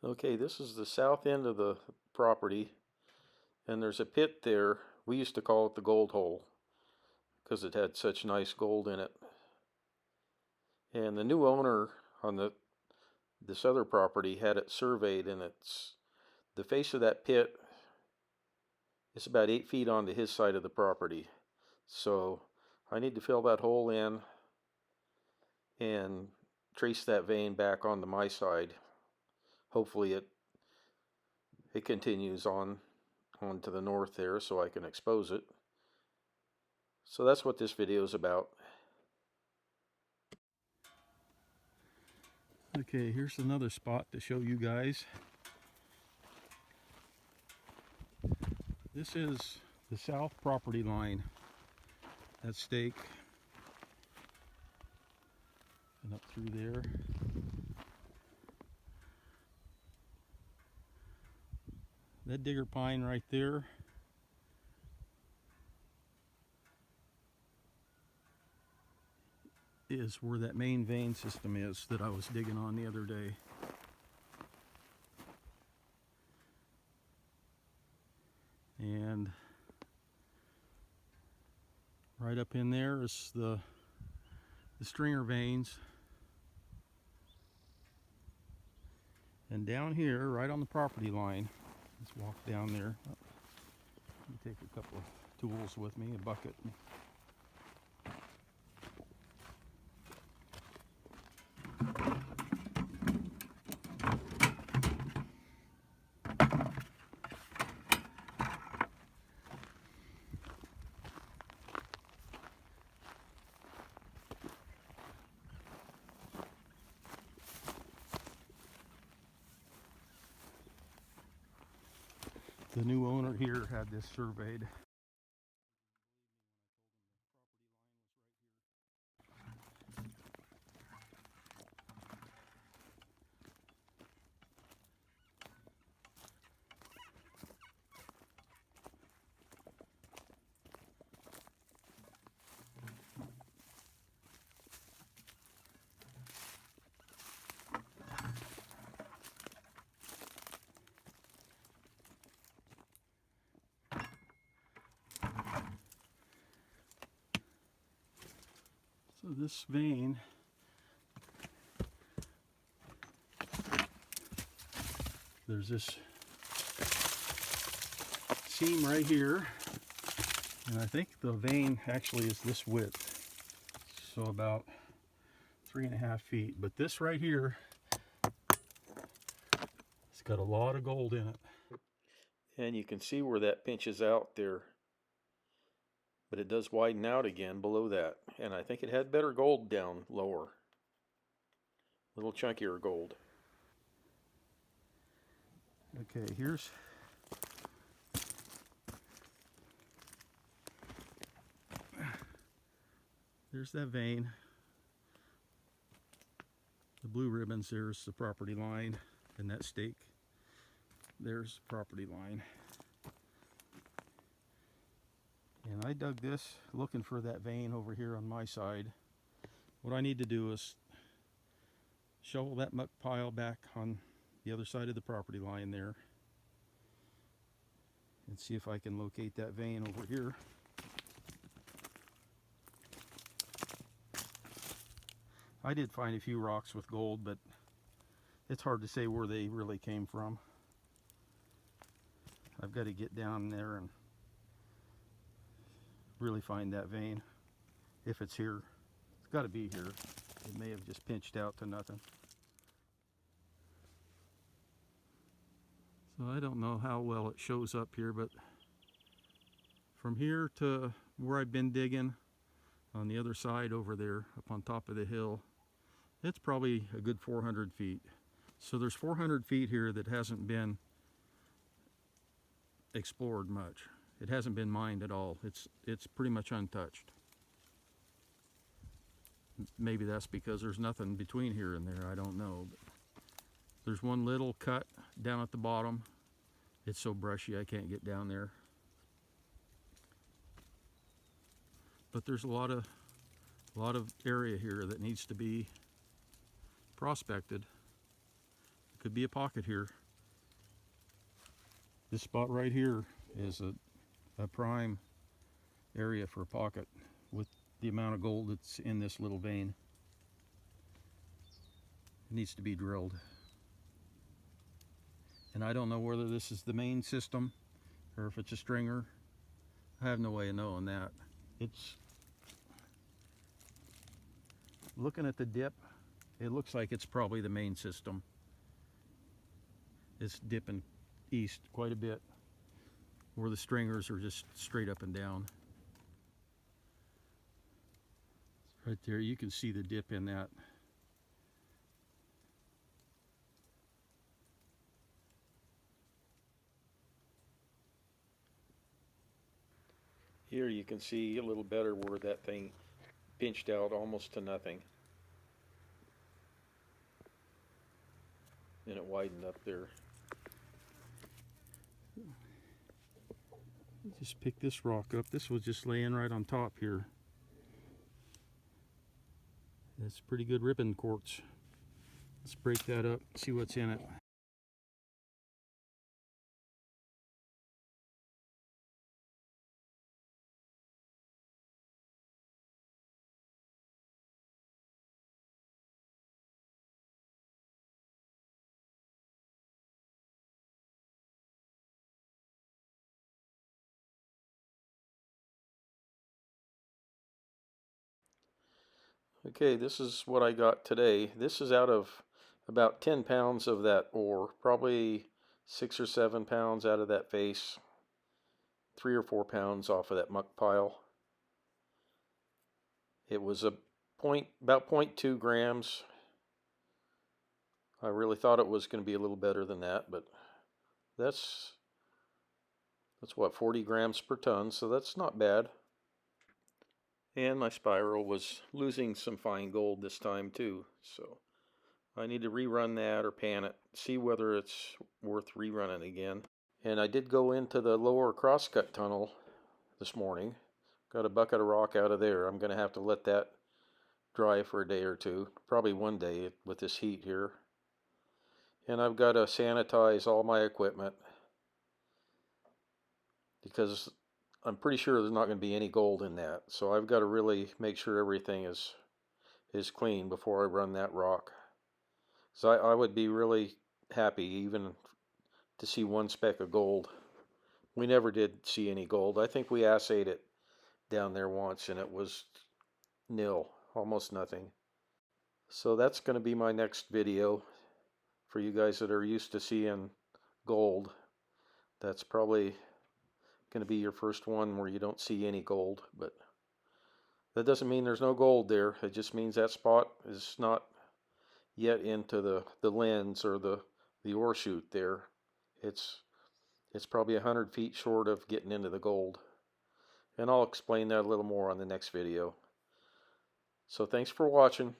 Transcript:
Okay, this is the south end of the property, and there's a pit there. We used to call it the gold hole because it had such nice gold in it. And the new owner on this other property had it surveyed, and it's the face of that pit is about 8 feet onto his side of the property. So I need to fill that hole in and trace that vein back onto my side. Hopefully it continues on to the north there so I can expose it. So that's what this video is about. Okay, here's another spot to show you guys. This is the south property line. That stake and up through there. That digger pine right there is where that main vein system is that I was digging on the other day. And right up in there is the stringer veins. And down here, right on the property line, let's walk down there. Let me take a couple of tools with me, a bucket. The new owner here had this surveyed. So this vein there's this seam right here, and I think the vein actually is this width, so about 3.5 feet. But this right here, it's got a lot of gold in it, and you can see where that pinches out there, but it does widen out again below that, and I think it had better gold down lower, a little chunkier gold. Okay, there's that vein. The blue ribbons, there's the property line, and that stake, there's the property line. And I dug this looking for that vein over here on my side. What I need to do is shovel that muck pile back on the other side of the property line there and see if I can locate that vein over here. I did find a few rocks with gold, but it's hard to say where they really came from. I've got to get down there and really find that vein, if it's here. It's got to be here. It may have just pinched out to nothing. So I don't know how well it shows up here, but from here to where I've been digging on the other side over there up on top of the hill, it's probably a good 400 feet. So there's 400 feet here that hasn't been explored much. It hasn't been mined at all. It's pretty much untouched. Maybe that's because there's nothing between here and there, I don't know. But there's one little cut down at the bottom. It's so brushy I can't get down there. But there's a lot of area here that needs to be prospected, could be a pocket here. This spot right here is a prime area for a pocket with the amount of gold that's in this little vein. It needs to be drilled. And I don't know whether this is the main system or if it's a stringer. I have no way of knowing that. It's looking at the dip, it looks like it's probably the main system. It's dipping east quite a bit, where the stringers are just straight up and down. Right there, you can see the dip in that. Here you can see a little better where that thing pinched out almost to nothing. And it widened up there. Just pick this rock up. This was just laying right on top here. It's pretty good ribbon quartz. Let's break that up, see what's in it. Okay, this is what I got today. This is out of about 10 pounds of that ore, probably 6 or 7 pounds out of that face, 3 or 4 pounds off of that muck pile. It was about 0.2 grams. I really thought it was going to be a little better than that, but that's what, 40 grams per ton, so that's not bad. And my spiral was losing some fine gold this time too, so I need to rerun that or pan it, see whether it's worth rerunning again. And I did go into the lower crosscut tunnel this morning. Got a bucket of rock out of there. I'm going to have to let that dry for a day or two, probably one day with this heat here. And I've got to sanitize all my equipment because I'm pretty sure there's not going to be any gold in that. So I've got to really make sure everything is clean before I run that rock. So I would be really happy even to see one speck of gold. We never did see any gold. I think we assayed it down there once and it was nil, almost nothing. So that's going to be my next video for you guys that are used to seeing gold. That's probably going to be your first one where you don't see any gold, but that doesn't mean there's no gold there. It just means that spot is not yet into the lens or the ore chute there. It's probably 100 feet short of getting into the gold. And I'll explain that a little more on the next video. So thanks for watching.